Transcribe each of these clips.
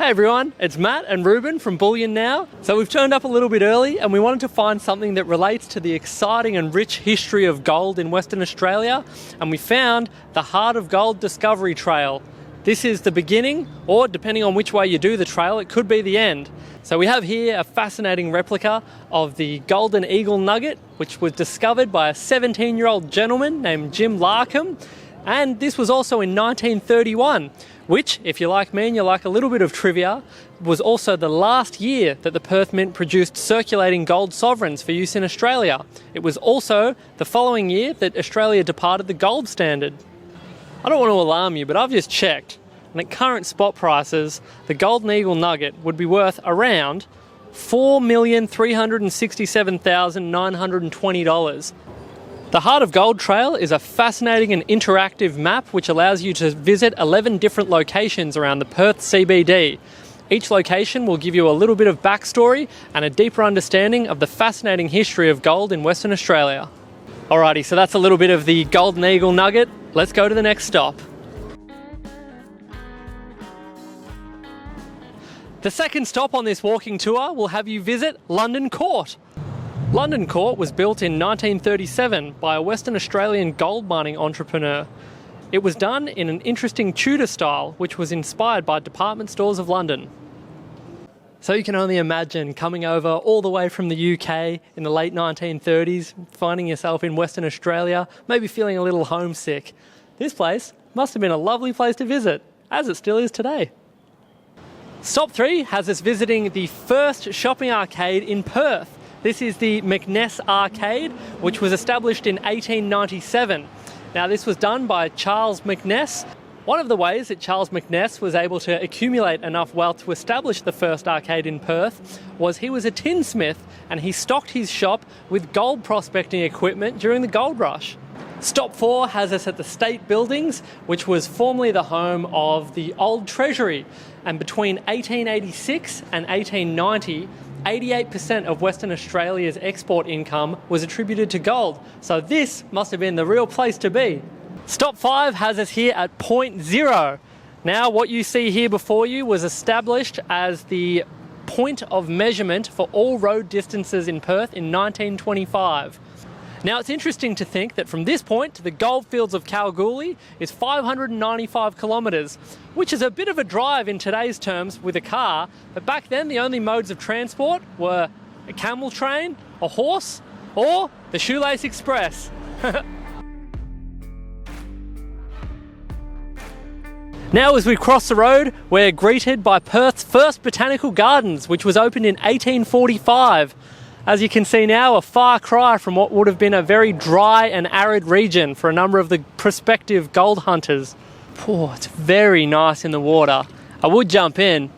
Hey everyone, it's Matt and Reuben from Bullion Now. So we've turned up a little bit early and we wanted to find something that relates to the exciting and rich history of gold in Western Australia, and we found the Heart of Gold Discovery Trail. This is the beginning, or depending on which way you do the trail, it could be the end. So we have here a fascinating replica of the Golden Eagle Nugget, which was discovered by a 17-year-old gentleman named Jim Larkham. And this was also in 1931, which, if you're like me and you like a little bit of trivia, was also the last year that the Perth Mint produced circulating gold sovereigns for use in Australia. It was also the following year that Australia departed the gold standard. I don't want to alarm you, but I've just checked, and at current spot prices, the Golden Eagle Nugget would be worth around $4,367,920. The Heart of Gold Trail is a fascinating and interactive map which allows you to visit 11 different locations around the Perth CBD. Each location will give you a little bit of backstory and a deeper understanding of the fascinating history of gold in Western Australia. Alrighty, so that's a little bit of the Golden Eagle Nugget. Let's go to the next stop. The second stop on this walking tour will have you visit London Court. London Court was built in 1937 by a Western Australian gold mining entrepreneur. It was done in an interesting Tudor style, which was inspired by department stores of London. So you can only imagine coming over all the way from the UK in the late 1930s, finding yourself in Western Australia, maybe feeling a little homesick. This place must have been a lovely place to visit, as it still is today. Stop 3 has us visiting the first shopping arcade in Perth. This is the Mnes Arcade, which was established in 1897. Now, this was done by Charles Mnes. One of the ways that Charles Mnes was able to accumulate enough wealth to establish the first arcade in Perth was he was a tinsmith and he stocked his shop with gold prospecting equipment during the gold rush. Stop 4 has us at the State Buildings, which was formerly the home of the Old Treasury. And between 1886 and 1890, 88% of Western Australia's export income was attributed to gold, so this must have been the real place to be. Stop 5 has us here at Point Zero. Now, what you see here before you was established as the point of measurement for all road distances in Perth in 1925. Now, it's interesting to think that from this point to the goldfields of Kalgoorlie is 595 kilometres, which is a bit of a drive in today's terms with a car, but back then the only modes of transport were a camel train, a horse, or the Shoelace Express. Now, as we cross the road, we're greeted by Perth's first Botanical Gardens, which was opened in 1845. As you can see now, a far cry from what would have been a very dry and arid region for a number of the prospective gold hunters. Oh, it's very nice in the water. I would jump in,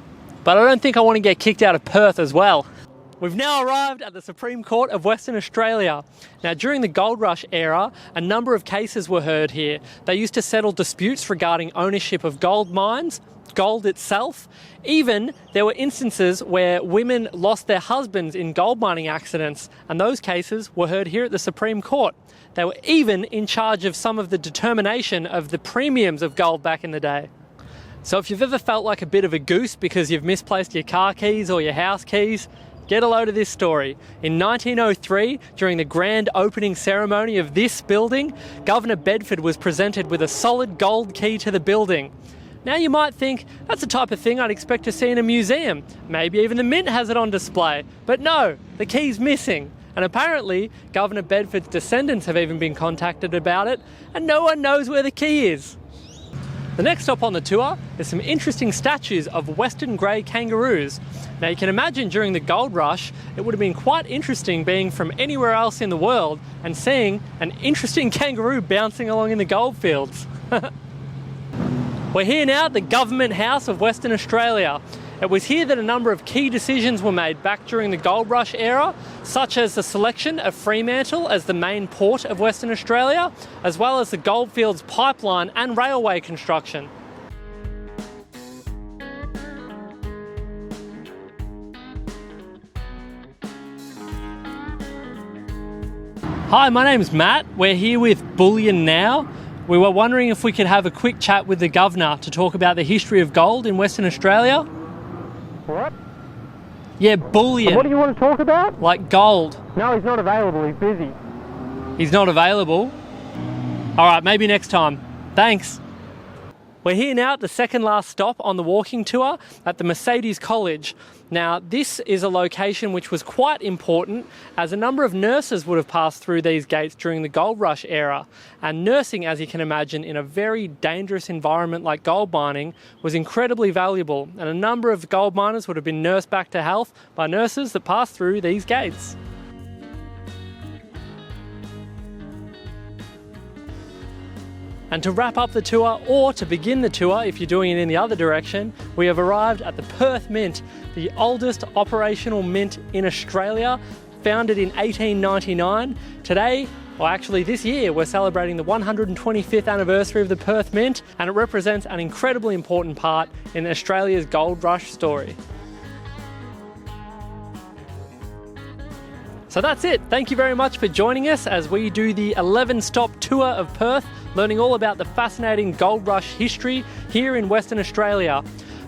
but I don't think I want to get kicked out of Perth as well. We've now arrived at the Supreme Court of Western Australia. Now, during the Gold Rush era, a number of cases were heard here. They used to settle disputes regarding ownership of gold mines, gold itself. Even there were instances where women lost their husbands in gold mining accidents, and those cases were heard here at the Supreme Court. They were even in charge of some of the determination of the premiums of gold back in the day. So if you've ever felt like a bit of a goose because you've misplaced your car keys or your house keys, get a load of this story. In 1903, during the grand opening ceremony of this building, Governor Bedford was presented with a solid gold key to the building. Now, you might think that's the type of thing I'd expect to see in a museum. Maybe even the Mint has it on display. But no, the key's missing. And apparently, Governor Bedford's descendants have even been contacted about it, and no one knows where the key is. The next stop on the tour is some interesting statues of western grey kangaroos. Now, you can imagine during the gold rush, it would have been quite interesting being from anywhere else in the world and seeing an interesting kangaroo bouncing along in the goldfields. We're here now at the Government House of Western Australia. It was here that a number of key decisions were made back during the Gold Rush era, such as the selection of Fremantle as the main port of Western Australia, as well as the Goldfields pipeline and railway construction. Hi, my name's Matt. We're here with Bullion Now. We were wondering if we could have a quick chat with the Governor to talk about the history of gold in Western Australia. What? Yeah, bullion. What do you want to talk about? Like gold. No, he's not available. He's busy. He's not available? Alright, maybe next time. Thanks. We're here now at the second last stop on the walking tour at the Mercedes College. Now, this is a location which was quite important as a number of nurses would have passed through these gates during the gold rush era. And nursing, as you can imagine, in a very dangerous environment like gold mining was incredibly valuable. And a number of gold miners would have been nursed back to health by nurses that passed through these gates. And to wrap up the tour, or to begin the tour if you're doing it in the other direction, we have arrived at the Perth Mint, the oldest operational mint in Australia, founded in 1899. Today, or actually this year, we're celebrating the 125th anniversary of the Perth Mint, and it represents an incredibly important part in Australia's gold rush story. So that's it. Thank you very much for joining us as we do the 11-stop tour of Perth, learning all about the fascinating gold rush history here in Western Australia.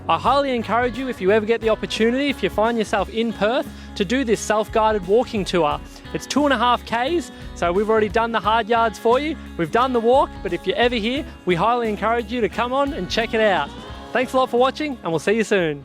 I highly encourage you, if you ever get the opportunity, if you find yourself in Perth, to do this self-guided walking tour. It's 2.5 Ks, so we've already done the hard yards for you. We've done the walk, but if you're ever here, we highly encourage you to come on and check it out. Thanks a lot for watching, and we'll see you soon.